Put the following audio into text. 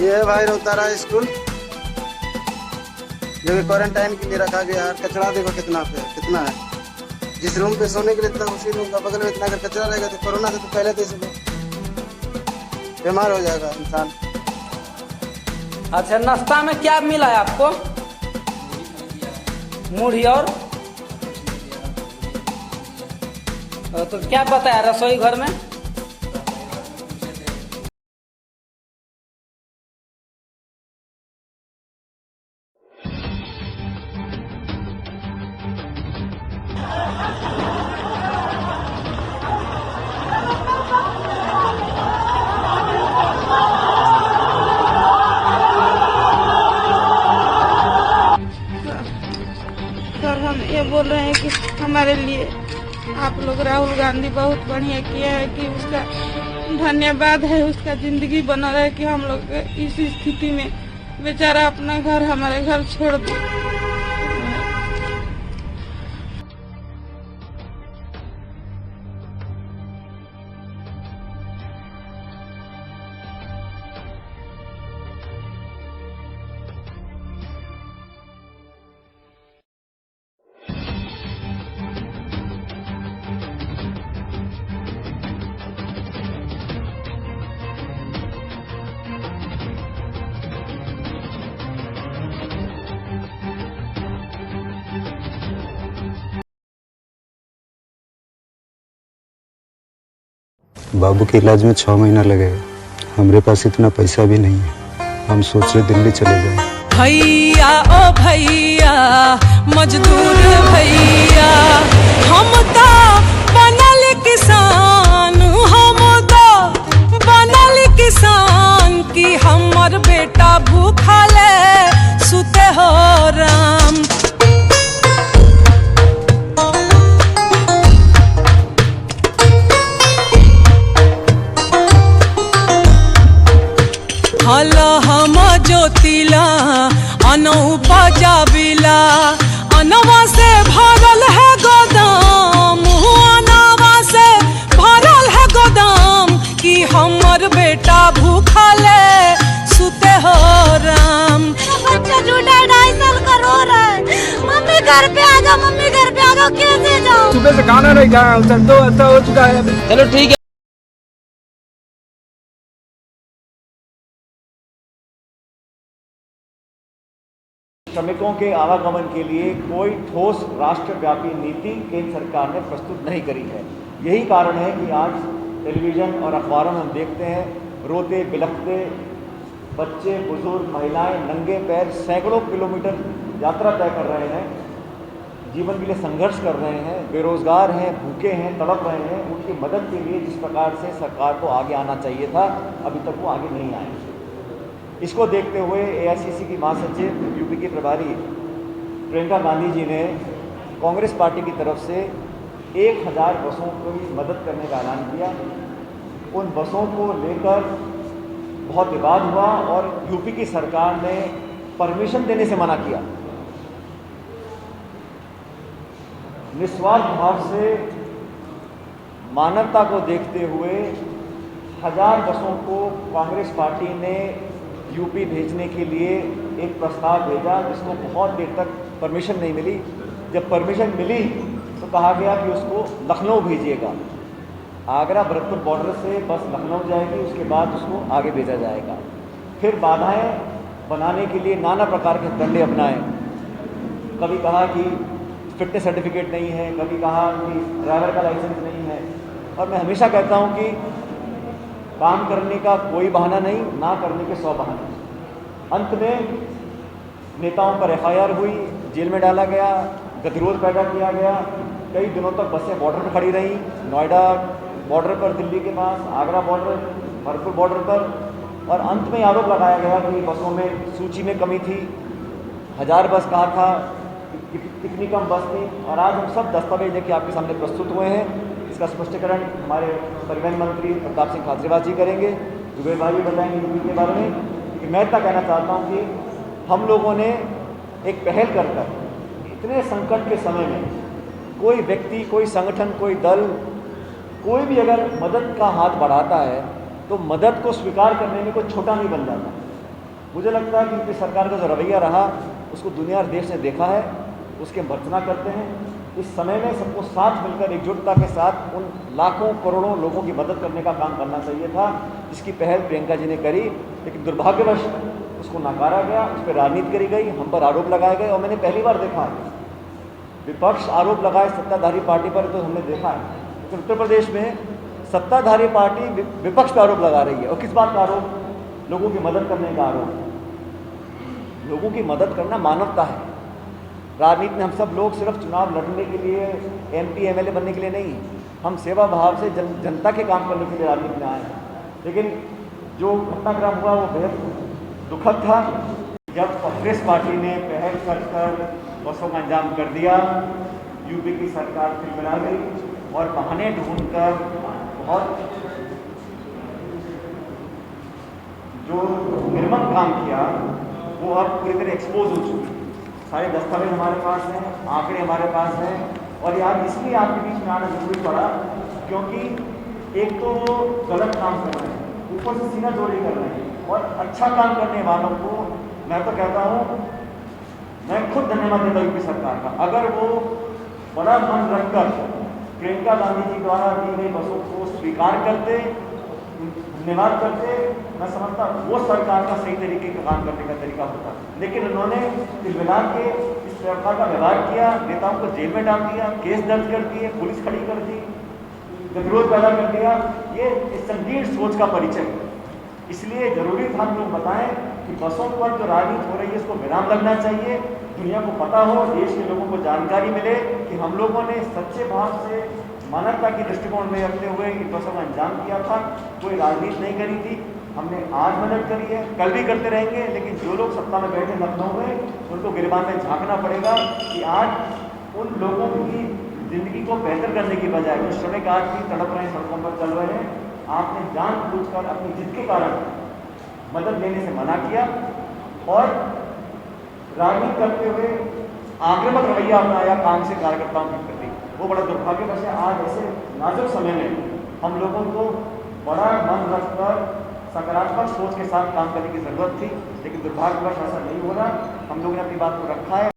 ये है भाई रोहतारा स्कूल, जो कि क्वारंटाइन के लिए रखा गया है। कचरा देखो कितना है। जिस रूम पे सोने के लिए इतना, उसी रूम का बगल में इतना अगर कचरा रहेगा तो कोरोना से तो पहले तो बीमार हो जाएगा इंसान। अच्छा, नाश्ता में क्या मिला है आपको? मुढ़ी और तो क्या बताया रसोई घर में? सर, हम ये बोल रहे हैं कि हमारे लिए आप लोग राहुल गांधी बहुत बढ़िया किया है कि उसका धन्यवाद है। उसका जिंदगी बना रहे कि हम लोग इस स्थिति में बेचारा अपना घर, हमारे घर छोड़ दे। बाबू के इलाज में 6 महीना लगेगा। हमरे पास इतना पैसा भी नहीं है। हम सोच रहे दिल्ली चले जाएं। भैया ओ भैया, मजदूर भैया, हम तो बनल किसान, हम तो बनल किसान कि हमर बेटा भूखले सुते हो राम। हल हम जोतिला उपजाबिला, अनवा से भरल है गोदाम, अनवा से भरल है गोदाम कि हमर बेटा भूखले सुते हो राम। बच्चा झूठा 2.5 साल का रो रहा है, मम्मी घर पे आ जाओ, मम्मी घर पे आ जाओ। कैसे जाओ? सुबह से खाना नहीं खाया, सर तो ऐसा हो चुका है। चलो ठीक है। श्रमिकों के आवागमन के लिए कोई ठोस राष्ट्रव्यापी नीति केंद्र सरकार ने प्रस्तुत नहीं करी है। यही कारण है कि आज टेलीविज़न और अखबारों में हम देखते हैं रोते बिलखते बच्चे, बुजुर्ग, महिलाएं नंगे पैर सैकड़ों किलोमीटर यात्रा तय कर रहे हैं, जीवन के लिए संघर्ष कर रहे हैं, बेरोजगार हैं, भूखे हैं, तड़प रहे हैं। उनकी मदद के लिए जिस प्रकार से सरकार को आगे आना चाहिए था, अभी तक वो आगे नहीं आए। इसको देखते हुए एआईसीसी की महासचिव यूपी की प्रभारी प्रियंका गांधी जी ने कांग्रेस पार्टी की तरफ से 1000 बसों की मदद करने का ऐलान किया। उन बसों को लेकर बहुत विवाद हुआ और यूपी की सरकार ने परमिशन देने से मना किया। निस्वार्थ भाव से मानवता को देखते हुए 1000 बसों को कांग्रेस पार्टी ने यूपी भेजने के लिए एक प्रस्ताव भेजा, जिसको बहुत देर तक परमिशन नहीं मिली। जब परमिशन मिली तो कहा गया कि उसको लखनऊ भेजिएगा। आगरा भरतपुर बॉर्डर से बस लखनऊ जाएगी, उसके बाद उसको आगे भेजा जाएगा। फिर बाधाएं बनाने के लिए नाना प्रकार के डंडे अपनाए। कभी कहा कि फिटनेस सर्टिफिकेट नहीं है, कभी कहा कि ड्राइवर का लाइसेंस नहीं है। और मैं हमेशा कहता हूं कि काम करने का कोई बहाना नहीं, ना करने के 100 बहाने। अंत में नेताओं पर एफआईआर हुई, जेल में डाला गया, गतिरोध पैदा किया गया। कई दिनों तक बसें बॉर्डर पर खड़ी रहीं, नोएडा बॉर्डर पर, दिल्ली के पास, आगरा बॉर्डर, भरतपुर बॉर्डर पर। और अंत में आरोप लगाया गया कि बसों में सूची में कमी थी, 1000 बस कहा था, कितनी कम बस थी। और आज हम सब दस्तावेज लेके आपके सामने प्रस्तुत हुए हैं। इसका स्पष्टीकरण हमारे परिवहन मंत्री प्रताप सिंह खाचरियावास जी करेंगे, जुबेर भाई भी बताएंगे यूपी के बारे में। कि मैं इतना कहना चाहता हूँ कि हम लोगों ने एक पहल कर इतने संकट के समय में कोई व्यक्ति, कोई संगठन, कोई दल, कोई भी अगर मदद का हाथ बढ़ाता है तो मदद को स्वीकार करने में कोई छोटा नहीं बन जाता। मुझे लगता है कि यूपी सरकार का जो रवैया रहा उसको दुनिया और देश ने देखा है, उसके हम भर्त्सना करते हैं। इस समय में सबको साथ मिलकर एकजुटता के साथ उन लाखों करोड़ों लोगों की मदद करने का काम करना चाहिए था, जिसकी पहल प्रियंका जी ने करी, लेकिन दुर्भाग्यवश उसको नकारा गया, उस पर राजनीति करी गई, हम पर आरोप लगाए गए। और मैंने पहली बार देखा है विपक्ष आरोप लगाए सत्ताधारी पार्टी पर, तो हमने देखा है, लेकिन उत्तर प्रदेश में सत्ताधारी पार्टी विपक्ष पर आरोप लगा रही है। और किस बात का आरोप? लोगों की मदद करने का आरोप। लोगों की मदद करना मानवता है। राजनीति में हम सब लोग सिर्फ चुनाव लड़ने के लिए, MP MLA बनने के लिए नहीं, हम सेवा भाव से जनता के काम करने के लिए राजनीति में आए हैं। लेकिन जो घटनाक्रम हुआ वो बेहद दुखद था। जब कांग्रेस पार्टी ने पहल कर बसों का इंतजाम कर दिया, यूपी की सरकार फिर बना गई और बहाने ढूंढकर बहुत जो निर्मम काम किया वो अब पूरी तरह एक्सपोज हो चुकी। सारे दस्तावेज हमारे पास हैं, आंकड़े हमारे पास हैं, और यार इसलिए आपके बीच में आना जरूरी पड़ा क्योंकि एक तो वो गलत काम कर रहे हैं, ऊपर से सीना जोड़ी कर रहे हैं, और अच्छा काम करने वालों को मैं तो कहता हूँ, मैं खुद धन्यवाद देता हूँ यूपी सरकार का। अगर वो बड़ा मन रखकर प्रियंका गांधी जी द्वारा दी गई बसों को स्वीकार करते, धन्यवाद करते, मैं समझता वो सरकार का सही तरीके का काम करने का तरीका होता। लेकिन उन्होंने तिलमिला के इस प्रकार का व्यवहार किया, नेताओं को जेल में डाल दिया, केस दर्ज कर दिए, पुलिस खड़ी कर दी, गतिरोध पैदा कर दिया। ये संकीर्ण सोच का परिचय है। इसलिए जरूरी था हम लोग बताएं कि बसों पर जो राजनीति हो रही है इसको विराम लगना चाहिए, दुनिया को पता हो, देश के लोगों को जानकारी मिले कि हम लोगों ने सच्चे भाव से मानवता की दृष्टिकोण में रखते हुए इन बसों का इंतजाम किया था। कोई राजनीति नहीं करी थी। हमने आज मदद करी है, कल भी करते रहेंगे, लेकिन जो लोग सत्ता में बैठे लखनऊ में उनको गिरबान में झांकना पड़ेगा कि आज उन लोगों की जिंदगी को बेहतर करने की बजाय जो श्रमिक आज भी तड़प रहे हैं, सड़कों पर चल रहे हैं, आपने जानबूझकर अपनी जिद के कारण मदद लेने से मना किया और राजनीति करते हुए आक्रामक रवैया अपनाया काम से कार्यकर्ताओं की प्रति। वो बड़ा दुर्भाग्यवश है। आज ऐसे नाजुक समय में हम लोगों को बड़ा मन रखकर सकारात्मक सोच के साथ काम करने की जरूरत थी, लेकिन दुर्भाग्यवश ऐसा नहीं हो रहा। हम लोगों ने अपनी बात को रखा है।